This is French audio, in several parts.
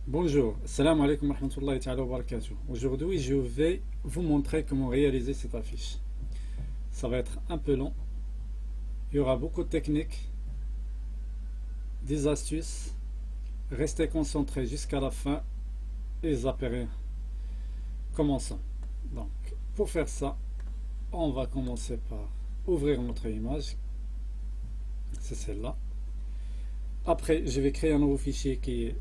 Bonjour, salam alaikum wa rahmatullahi ta'ala wa barakatuh. Aujourd'hui, je vais vous montrer comment réaliser cette affiche. Ça va être un peu long. Il y aura beaucoup de techniques, des astuces. Restez concentrés jusqu'à la fin et zappez rien. Commençons. Donc, pour faire ça, on va commencer par ouvrir notre image. C'est celle-là. Après, je vais créer un nouveau fichier qui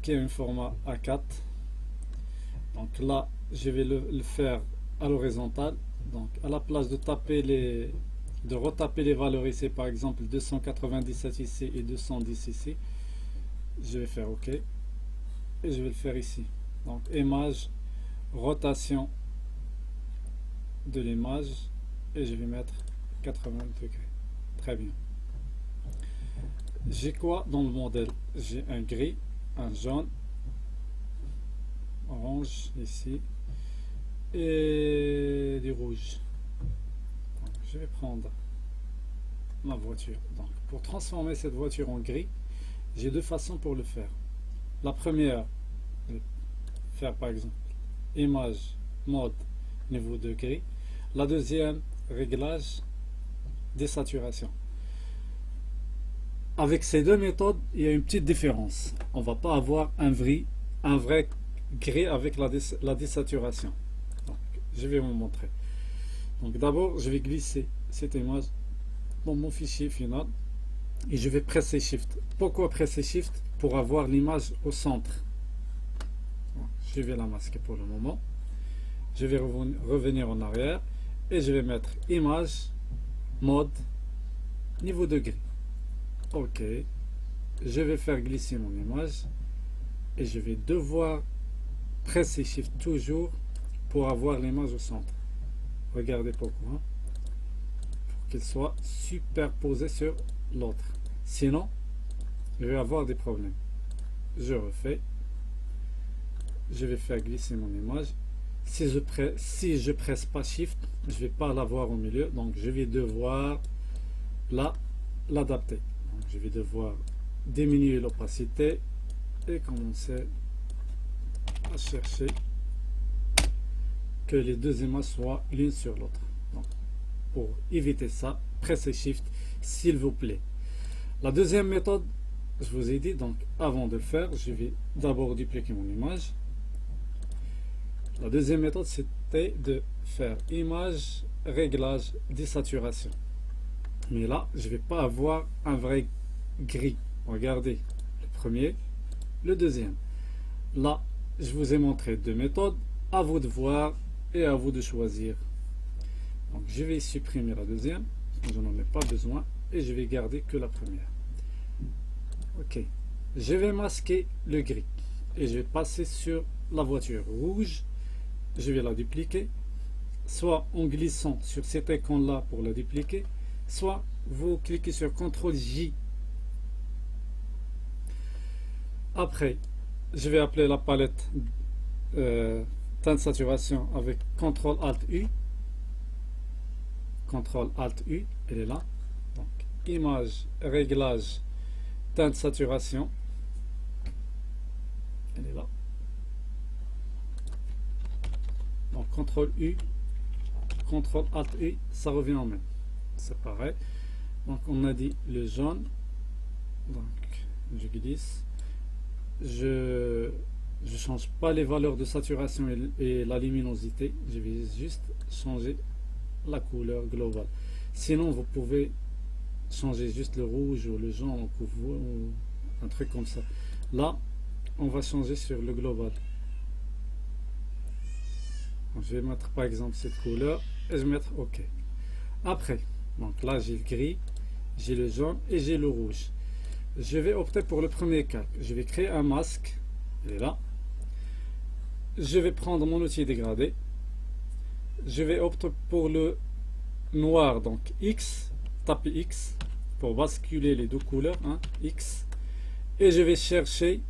a un format A4. Donc là, je vais le faire à l'horizontale. Donc à la place de retaper les valeurs ici, par exemple 297 ici et 210 ici, je vais faire OK. Et je vais le faire ici. Donc image, rotation de l'image, et je vais mettre 80 degrés. Très bien. J'ai quoi dans le modèle? J'ai un gris, un jaune, orange ici, et du rouge. Donc, je vais prendre ma voiture. Donc, pour transformer cette voiture en gris, j'ai deux façons pour le faire. La première, faire par exemple image, mode, niveau de gris. La deuxième, réglage, désaturation. Avec ces deux méthodes, il y a une petite différence. On ne va pas avoir un vrai gris avec la désaturation. Donc, je vais vous montrer. Donc d'abord, je vais glisser cette image dans mon fichier final et je vais presser Shift. Pourquoi presser Shift? Pour avoir l'image au centre. Donc, je vais la masquer pour le moment. Je vais revenir en arrière et je vais mettre image, mode, niveau de gris. OK. Je vais faire glisser mon image et je vais devoir presser Shift toujours pour avoir l'image au centre. Regardez pourquoi. Pour qu'elle soit superposée sur l'autre. Sinon, je vais avoir des problèmes. Je refais. Je vais faire glisser mon image. Si je presse pas Shift, je ne vais pas l'avoir au milieu. Donc, je vais devoir l'adapter. Donc, je vais devoir diminuer l'opacité et commencer à chercher que les deux images soient l'une sur l'autre. Donc, pour éviter ça, pressez Shift s'il vous plaît. La deuxième méthode, je vous ai dit, donc avant de le faire, je vais d'abord dupliquer mon image. La deuxième méthode, c'était de faire image, réglage, désaturation. Mais là, je ne vais pas avoir un vrai gris. Regardez, le premier, le deuxième. Là, je vous ai montré deux méthodes. À vous de voir et à vous de choisir. Donc, je vais supprimer la deuxième. Je n'en ai pas besoin. Et je vais garder que la première. OK. Je vais masquer le gris. Et je vais passer sur la voiture rouge. Je vais la dupliquer. Soit en glissant sur cet écran-là pour la dupliquer. Soit vous cliquez sur CTRL-J. Après, je vais appeler la palette teinte saturation avec CTRL-ALT-U. CTRL-ALT-U, elle est là. Donc, image, réglage, teinte saturation. Elle est là. Donc, CTRL-U, CTRL-ALT-U, ça revient en même. C'est pareil. Donc, on a dit le jaune. Donc, je glisse. Je ne change pas les valeurs de saturation et la luminosité. Je vais juste changer la couleur globale. Sinon, vous pouvez changer juste le rouge ou le jaune ou un truc comme ça. Là, on va changer sur le global. Je vais mettre par exemple cette couleur et je vais mettre OK. Après, donc là j'ai le gris, j'ai le jaune et j'ai le rouge. Je vais opter pour le premier cas. Je vais créer un masque. Il est là. Je vais prendre mon outil dégradé. Je vais opter pour le noir, donc X, taper X pour basculer les deux couleurs, hein, X. Et je vais chercher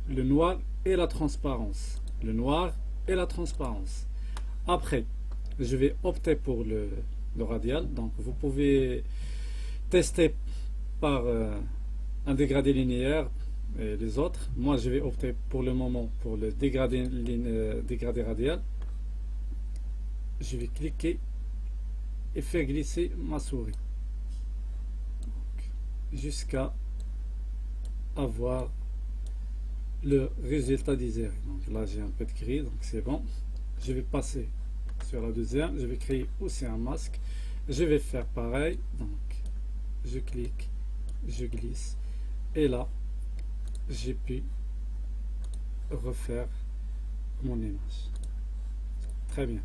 le noir et la transparence. Le noir et la transparence. Après, je vais opter pour le radial. Donc vous pouvez tester par un dégradé linéaire et les autres. Moi, je vais opter pour le moment pour le dégradé, dégradé radial. Je vais cliquer et faire glisser ma souris jusqu'à avoir le résultat désiré. Donc là, j'ai un peu de gris, donc c'est bon. Je vais passer sur la deuxième. Je vais créer aussi un masque. Je vais faire pareil. Donc, je clique, je glisse. Et là, j'ai pu refaire mon image. Très bien.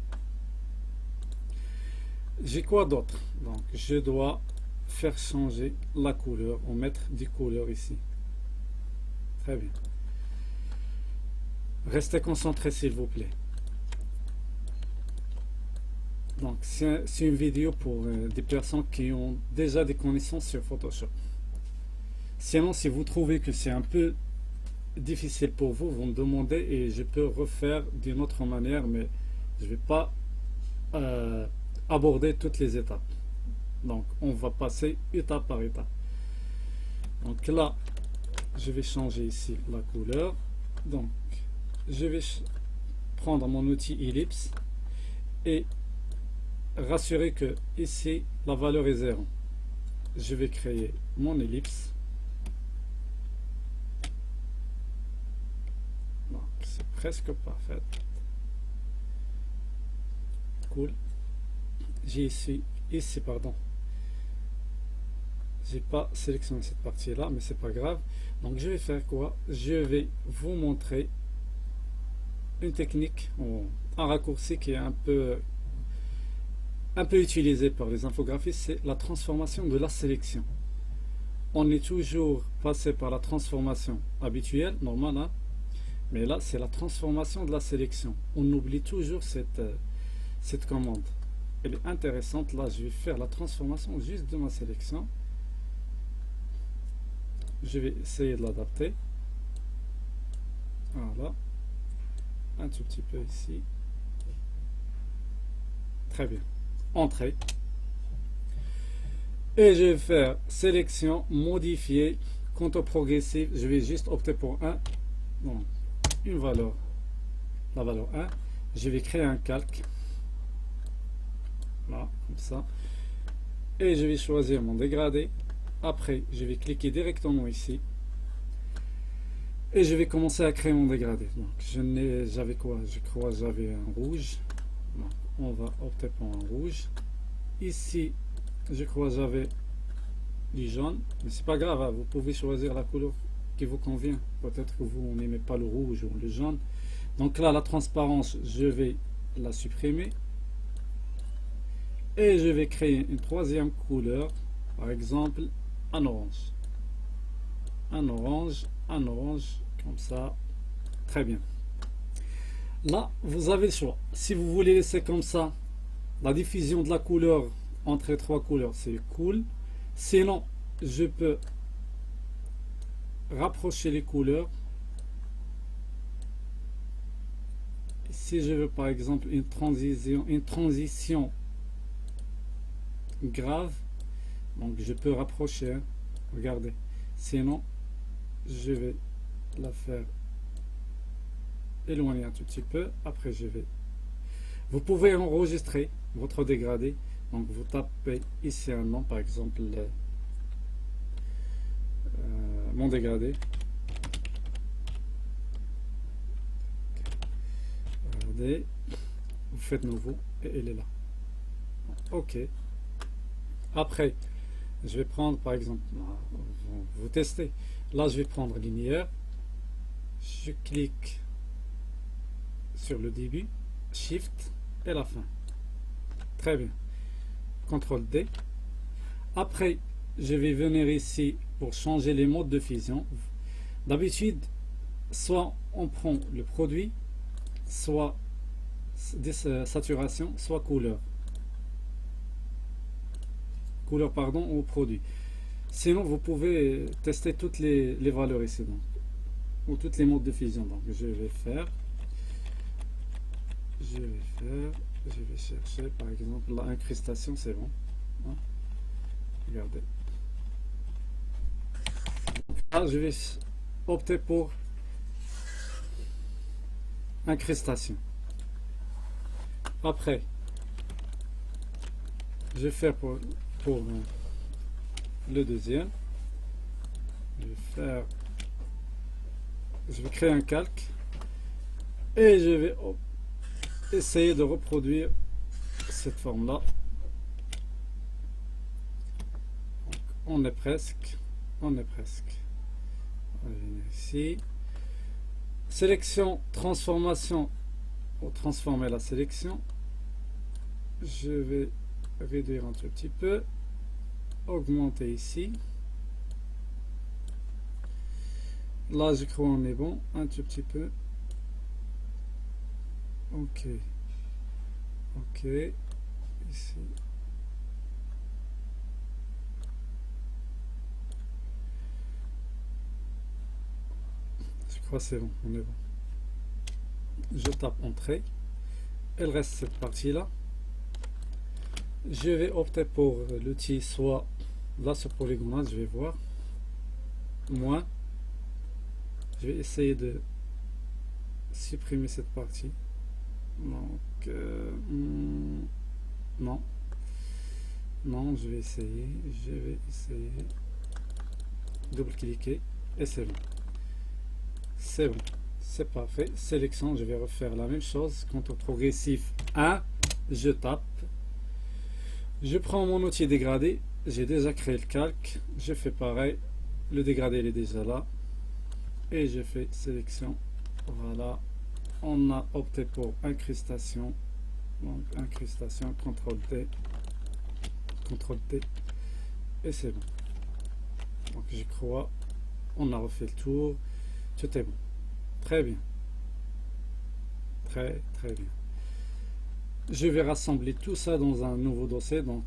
J'ai quoi d'autre? Donc, je dois faire changer la couleur ou mettre des couleurs ici. Très bien. Restez concentrés s'il vous plaît. Donc, c'est une vidéo pour des personnes qui ont déjà des connaissances sur Photoshop. Sinon, si vous trouvez que c'est un peu difficile pour vous, vous me demandez et je peux refaire d'une autre manière, mais je ne vais pas aborder toutes les étapes. Donc, on va passer étape par étape. Donc là, je vais changer ici la couleur. Donc, je vais prendre mon outil ellipse et rassurer que ici, la valeur est 0. Je vais créer mon ellipse. Donc, c'est presque parfait. Cool. J'ai ici, pardon. J'ai pas sélectionné cette partie là, mais c'est pas grave. Donc je vais faire quoi? Je vais vous montrer une technique, un raccourci qui est un peu utilisé par les infographistes, c'est la transformation de la sélection. On est toujours passé par la transformation habituelle, normale, hein? Mais là c'est la transformation de la sélection. On oublie toujours cette commande. Elle est intéressante. Là je vais faire la transformation juste de ma sélection. Je vais essayer de l'adapter. Voilà. Un tout petit peu ici. Très bien. Entrée. Et je vais faire sélection, modifier, contour progressif. Je vais juste opter pour 1. Donc, une valeur. La valeur 1. Je vais créer un calque. Là, comme ça. Et je vais choisir mon dégradé. Après, je vais cliquer directement ici. Et je vais commencer à créer mon dégradé. Donc, j'avais quoi? Je crois que j'avais un rouge. Donc, on va opter pour un rouge. Ici, je crois que j'avais du jaune. Mais c'est pas grave, hein, vous pouvez choisir la couleur qui vous convient. Peut-être que vous n'aimez pas le rouge ou le jaune. Donc là, la transparence, je vais la supprimer. Et je vais créer une troisième couleur. Par exemple, un orange. Un orange, comme ça. Très bien. Là, vous avez le choix. Si vous voulez laisser comme ça, la diffusion de la couleur entre les trois couleurs, c'est cool. Sinon, je peux rapprocher les couleurs. Si je veux par exemple une transition grave, donc je peux rapprocher, hein. Regardez. Sinon, je vais la faire éloigner un tout petit peu. Après, vous pouvez enregistrer votre dégradé. Donc, vous tapez ici un nom, par exemple, mon dégradé. Regardez, vous faites nouveau et elle est là. OK. Après, je vais prendre par exemple, vous testez. Là, je vais prendre linéaire. Je clique sur le début, Shift et la fin. Très bien. CTRL D. Après, je vais venir ici pour changer les modes de fusion. D'habitude, soit on prend le produit, soit saturation, soit couleur. Couleur pardon au produit. Sinon vous pouvez tester toutes les valeurs ici donc, ou toutes les modes de fusion. Donc je vais chercher par exemple l'incrustation, c'est bon, hein? Regardez. Là je vais opter pour incrustation. Après, je vais faire pour le deuxième. Je vais créer un calque et je vais essayer de reproduire cette forme là. On est presque. On va venir ici. Sélection, transformation. Pour transformer la sélection, je vais réduire un tout petit peu, augmenter ici. Là, je crois qu'on est bon, un tout petit peu. Ok. Ici. Je crois que c'est bon, on est bon. Je tape entrée. Il reste cette partie là. Je vais opter pour l'outil soit là sur polygonal, je vais voir moins. Je vais essayer de supprimer cette partie. Donc non, je vais essayer double cliquer et c'est bon. C'est parfait. Sélection, je vais refaire la même chose. Contrôle progressif 1, je tape. Je prends mon outil dégradé. J'ai déjà créé le calque. Je fais pareil. Le dégradé il est déjà là. Et je fais sélection. Voilà. On a opté pour incrustation. Donc incrustation, CTRL T. Et c'est bon. Donc je crois. On a refait le tour. Tout est bon. Très bien. Très bien. Je vais rassembler tout ça dans un nouveau dossier. Donc,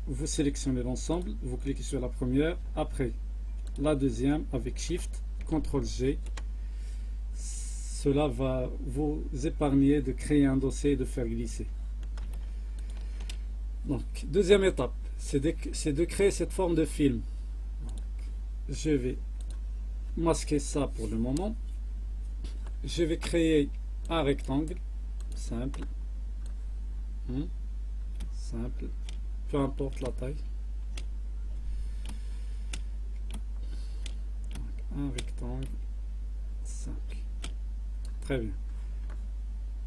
vous sélectionnez l'ensemble. Vous cliquez sur la première. Après, la deuxième avec Shift, CTRL G. Cela va vous épargner de créer un dossier et de faire glisser. Donc, deuxième étape, c'est de créer cette forme de film. Donc, je vais masquer ça pour le moment. Je vais créer un rectangle simple, peu importe la taille. Un rectangle 5. Très bien.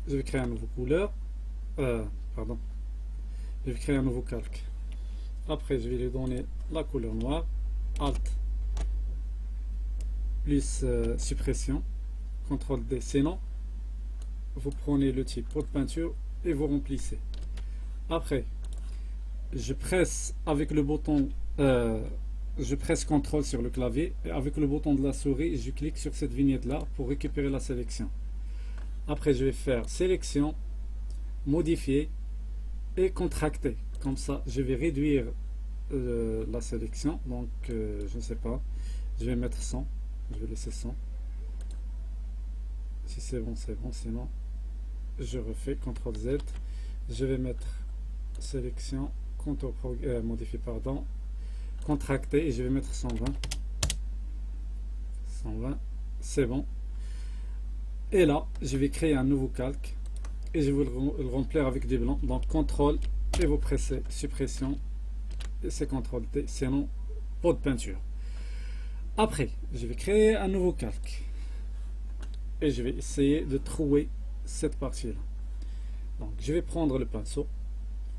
Je vais créer un nouveau couleur. Je vais créer un nouveau calque. Après, je vais lui donner la couleur noire. Alt plus suppression. CTRL D. Sinon, vous prenez le type pot de peinture et vous remplissez. Après, je presse avec le bouton, je presse CTRL sur le clavier et avec le bouton de la souris, je clique sur cette vignette là pour récupérer la sélection. Après, je vais faire sélection, modifier et contracter. Comme ça, je vais réduire la sélection. Donc, je ne sais pas, je vais mettre 100. Je vais laisser 100. Si c'est bon, c'est bon. Sinon, je refais CTRL Z. Je vais mettre sélection, modifier, pardon, contracter et je vais mettre 120. 120, c'est bon. Et là, je vais créer un nouveau calque et je vais le remplir avec des blancs. Donc, CTRL et vous pressez suppression et c'est CTRL T. Sinon, pot de peinture. Après, je vais créer un nouveau calque et je vais essayer de trouver cette partie-là. Donc, je vais prendre le pinceau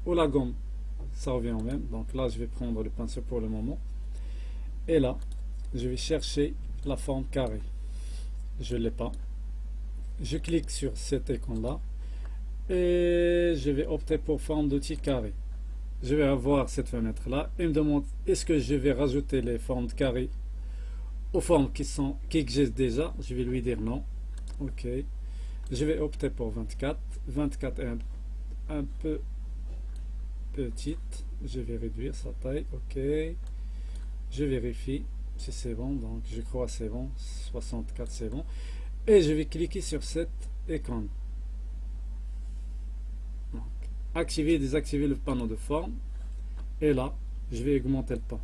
ou la gomme, ça revient au même. Donc là, je vais prendre le pinceau pour le moment. Et là, je vais chercher la forme carrée. Je ne l'ai pas. Je clique sur cet écran-là et je vais opter pour forme d'outil carré. Je vais avoir cette fenêtre-là et me demande est-ce que je vais rajouter les formes de carré aux formes qui existent déjà. Je vais lui dire non. Ok. Je vais opter pour 24. 24 est un peu petite. Je vais réduire sa taille. Ok. Je vérifie si c'est bon. Donc je crois que c'est bon. 64 c'est bon. Et je vais cliquer sur cet écran. Donc, activer et désactiver le panneau de forme. Et là, je vais augmenter le pan.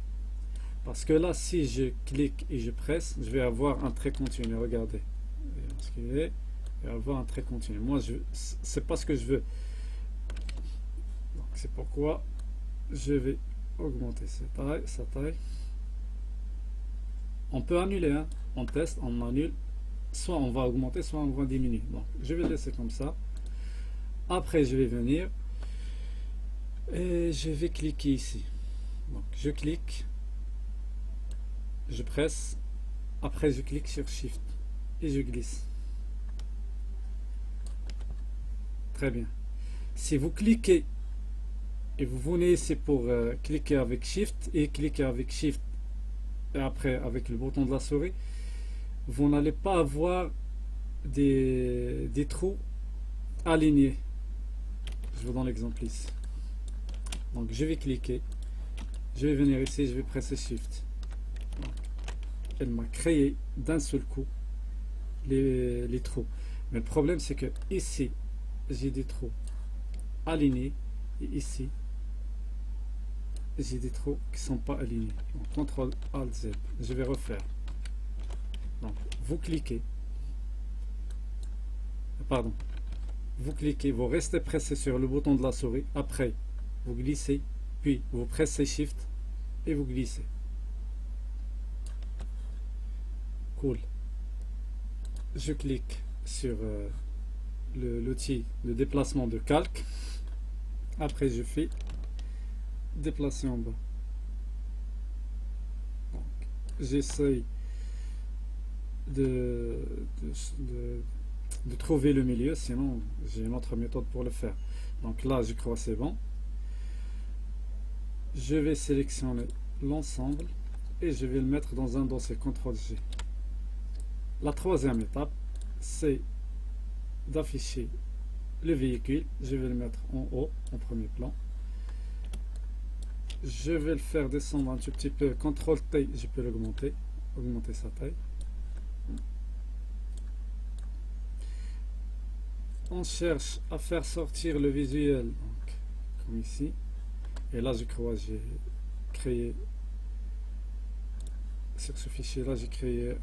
Parce que là, si je clique et je presse, je vais avoir un trait continu. Regardez. Je vais avoir un trait continu. Moi, c'est pas ce que je veux. Donc, c'est pourquoi je vais augmenter sa taille. On peut annuler, hein. On teste, on annule. Soit on va augmenter, soit on va diminuer. Donc, je vais laisser comme ça. Après, je vais venir et je vais cliquer ici. Donc, je clique, je presse. Après, je clique sur Shift et je glisse. Très bien. Si vous cliquez et vous venez ici pour cliquer avec Shift et cliquer avec Shift et après avec le bouton de la souris, vous n'allez pas avoir des trous alignés. Je vous donne l'exemple ici. Donc je vais cliquer, je vais venir ici, je vais presser Shift. Donc, elle m'a créé d'un seul coup les trous. Mais le problème c'est que ici j'ai des trous alignés et ici j'ai des trous qui ne sont pas alignés. Donc CTRL ALT Z, je vais refaire. Donc vous cliquez, pardon, vous cliquez, vous restez pressé sur le bouton de la souris, après vous glissez, puis vous pressez Shift et vous glissez. Cool. Je clique sur l'outil de déplacement de calque. Après je fais déplacer en bas. J'essaye de trouver le milieu, sinon j'ai une autre méthode pour le faire. Donc là je crois c'est bon. Je vais sélectionner l'ensemble et je vais le mettre dans un dossier CTRL G. La troisième étape, c'est d'afficher le véhicule. Je vais le mettre en haut, en premier plan. Je vais le faire descendre un tout petit peu. CTRL T, je peux l'augmenter, augmenter sa taille. On cherche à faire sortir le visuel, donc, comme ici. Et là, je crois que j'ai créé, sur ce fichier-là, j'ai créé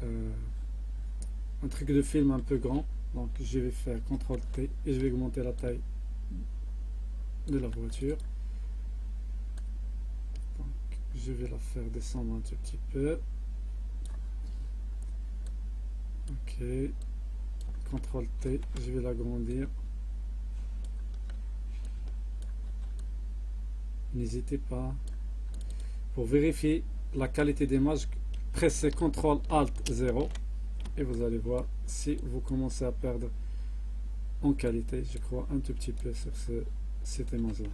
un truc de film un peu grand. Donc, je vais faire CTRL T et je vais augmenter la taille de la voiture. Donc, je vais la faire descendre un tout petit peu. Ok. CTRL T, je vais l'agrandir. N'hésitez pas. Pour vérifier la qualité d'image, pressez CTRL ALT 0 et vous allez voir si vous commencez à perdre en qualité, je crois un tout petit peu sur cette image là.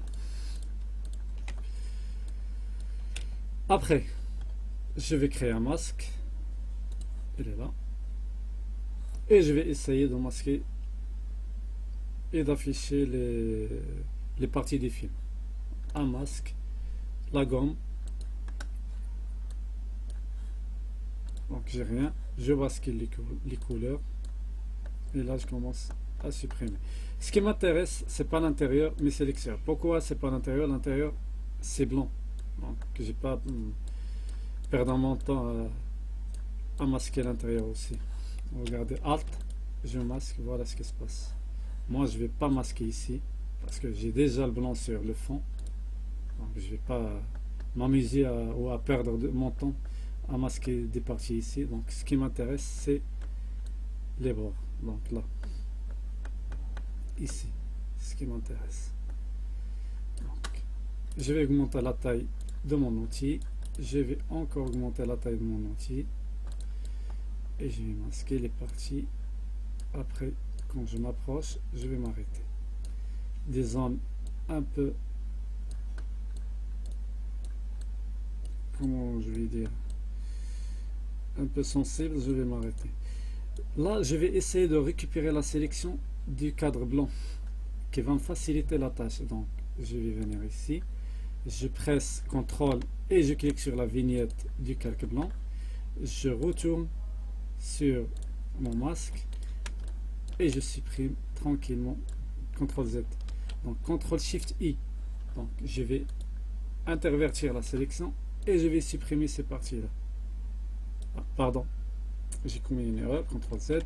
Après, je vais créer un masque. Il est là. Et je vais essayer de masquer et d'afficher les parties des films. Un masque, la gomme. Donc j'ai rien. Je bascule les couleurs. Et là je commence à supprimer. Ce qui m'intéresse, c'est pas l'intérieur, mais c'est l'extérieur. Pourquoi c'est pas l'intérieur? L'intérieur c'est blanc. Donc j'ai pas perdre mon temps à masquer l'intérieur aussi. Regardez Alt, je masque, voilà ce qui se passe. Moi je vais pas masquer ici parce que j'ai déjà le blanc sur le fond. Donc je vais pas m'amuser ou à perdre mon temps à masquer des parties ici. Donc ce qui m'intéresse c'est les bords. Donc là, ici, c'est ce qui m'intéresse. Donc je vais augmenter la taille de mon outil. Je vais encore augmenter la taille de mon outil. Et je vais masquer les parties. Après, quand je m'approche, je vais m'arrêter. Des zones un peu, comment je vais dire, un peu sensibles, je vais m'arrêter. Là, je vais essayer de récupérer la sélection du cadre blanc qui va me faciliter la tâche. Donc, je vais venir ici, je presse CTRL et je clique sur la vignette du calque blanc. Je retourne sur mon masque et je supprime tranquillement CTRL Z. Donc CTRL SHIFT I. Donc je vais intervertir la sélection et je vais supprimer ces parties là. Ah, pardon, j'ai commis une erreur. CTRL Z,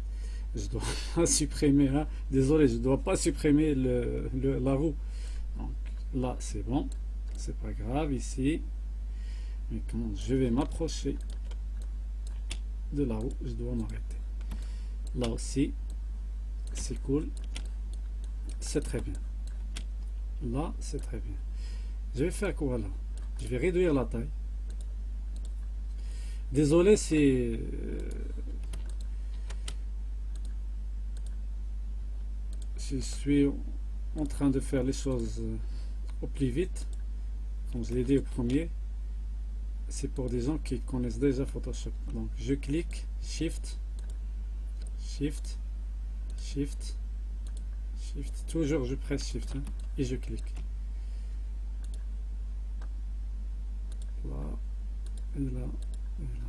je dois pas supprimer hein. Désolé, je dois pas supprimer la roue. Donc là c'est bon, c'est pas grave ici, mais quand je vais m'approcher de la roue, je dois m'arrêter. Là aussi c'est cool, c'est très bien. Là c'est très bien. Je vais faire quoi là? Je vais réduire la taille. Désolé si je suis en train de faire les choses au plus vite. Comme je l'ai dit au premier, c'est pour des gens qui connaissent déjà Photoshop. Donc je clique Shift, Shift, Shift, Shift. Toujours je presse Shift hein, et je clique. Là, et là, et là.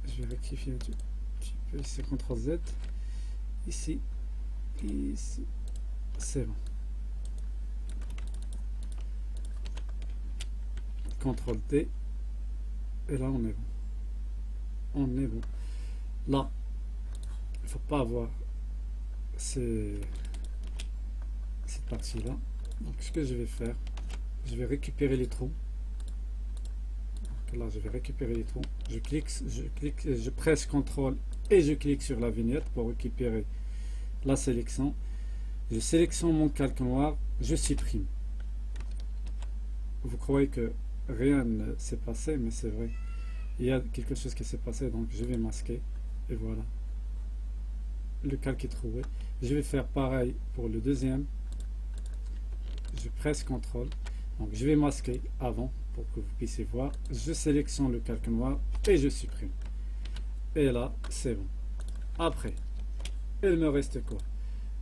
Je vais rectifier un petit peu. Ici, CTRL Z. Ici, ici. C'est bon. CTRL T. Et là, on est bon. On est bon. Là, il ne faut pas avoir cette partie-là. Donc, ce que je vais faire, je vais récupérer les trous. Donc là, je vais récupérer les trous. Je clique, je presse CTRL et je clique sur la vignette pour récupérer la sélection. Je sélectionne mon calque noir, je supprime. Vous croyez que rien ne s'est passé, mais c'est vrai. Il y a quelque chose qui s'est passé, donc je vais masquer. Et voilà. Le calque est trouvé. Je vais faire pareil pour le deuxième. Je presse CTRL. Donc je vais masquer avant pour que vous puissiez voir. Je sélectionne le calque noir et je supprime. Et là, c'est bon. Après, il me reste quoi?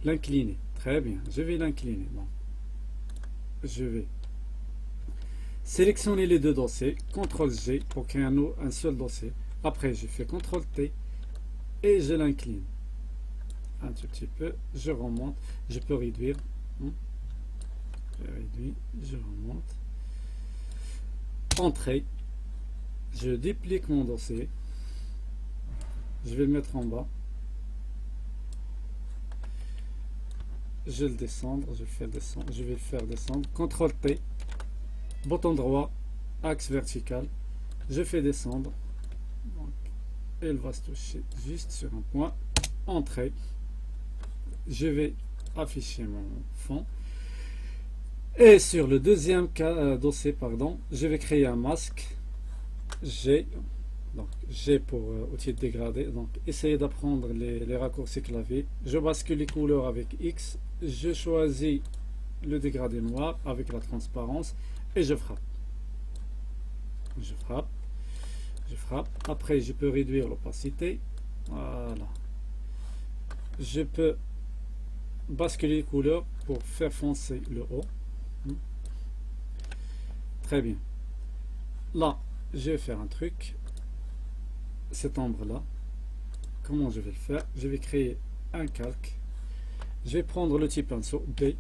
L'incliner. Très bien. Je vais l'incliner. Donc, je vais sélectionner les deux dossiers. CTRL G pour créer un seul dossier. Après, je fais CTRL T et je l'incline. Un tout petit peu. Je remonte. Je peux réduire. Je réduis. Je remonte. Entrée. Je duplique mon dossier. Je vais le mettre en bas. Je le descendre, je vais le faire descendre. CTRL T, bouton droit, axe vertical. Je fais descendre. Donc, elle va se toucher juste sur un point. Entrée. Je vais afficher mon fond. Et sur le deuxième dossier, pardon, je vais créer un masque. G. Donc G pour outil de dégradé. Donc essayez d'apprendre les raccourcis clavier. Je bascule les couleurs avec X. Je choisis le dégradé noir avec la transparence et je frappe. Je frappe. Je frappe. Après, je peux réduire l'opacité. Voilà. Je peux basculer les couleurs pour faire foncer le haut. Très bien. Là, je vais faire un truc. Cette ombre là, comment je vais le faire? Je vais créer un calque. Je vais prendre le petit pinceau B.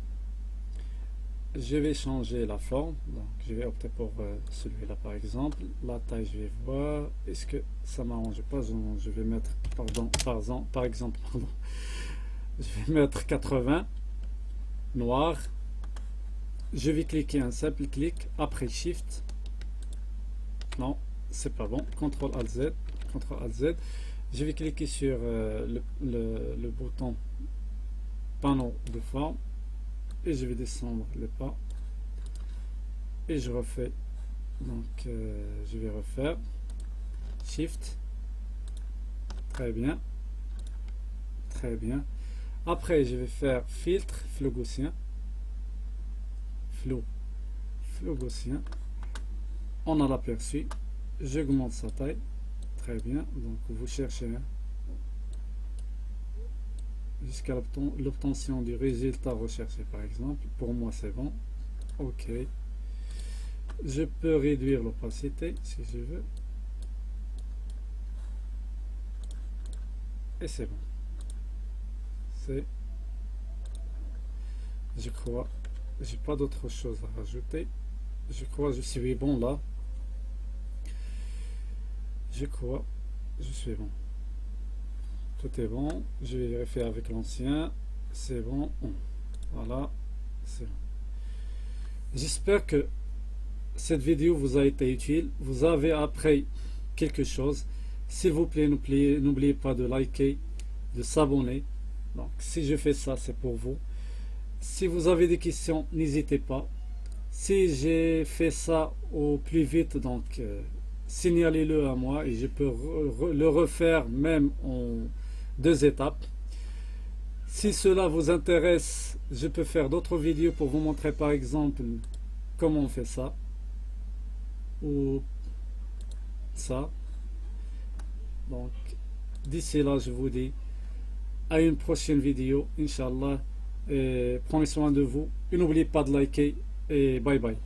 Je vais changer la forme. Donc je vais opter pour celui-là par exemple. La taille, je vais voir. Est-ce que ça m'arrange pas? Je vais mettre, par exemple, je vais mettre 80 noir. Je vais cliquer un simple clic. Après Shift. Non, c'est pas bon. CTRL ALT Z. CTRL ALT Z. Je vais cliquer sur le bouton panneau de forme et je vais descendre le pas et je refais. Donc je vais refaire Shift. Très bien. Très bien. Après je vais faire filtre, flou gaussien. Flou gaussien. On a l'aperçu. J'augmente sa taille. Très bien. Donc vous cherchez jusqu'à l'obtention du résultat recherché par exemple. Pour moi c'est bon. Ok. Je peux réduire l'opacité si je veux. Et c'est bon. C'est, je crois, j'ai pas d'autre chose à rajouter. je crois que je suis bon là. Je crois je suis bon. Tout est bon. Je vais vérifier avec l'ancien. C'est bon. Voilà. C'est bon. J'espère que cette vidéo vous a été utile. Vous avez appris quelque chose. S'il vous plaît, n'oubliez pas de liker, de s'abonner. Donc, si je fais ça, c'est pour vous. Si vous avez des questions, n'hésitez pas. Si j'ai fait ça au plus vite, donc signalez-le à moi et je peux le refaire même en 2 étapes. Si cela vous intéresse, je peux faire d'autres vidéos pour vous montrer par exemple comment on fait ça ou ça. Donc d'ici là, je vous dis à une prochaine vidéo, Inch'Allah. Prenez soin de vous et n'oubliez pas de liker et bye bye.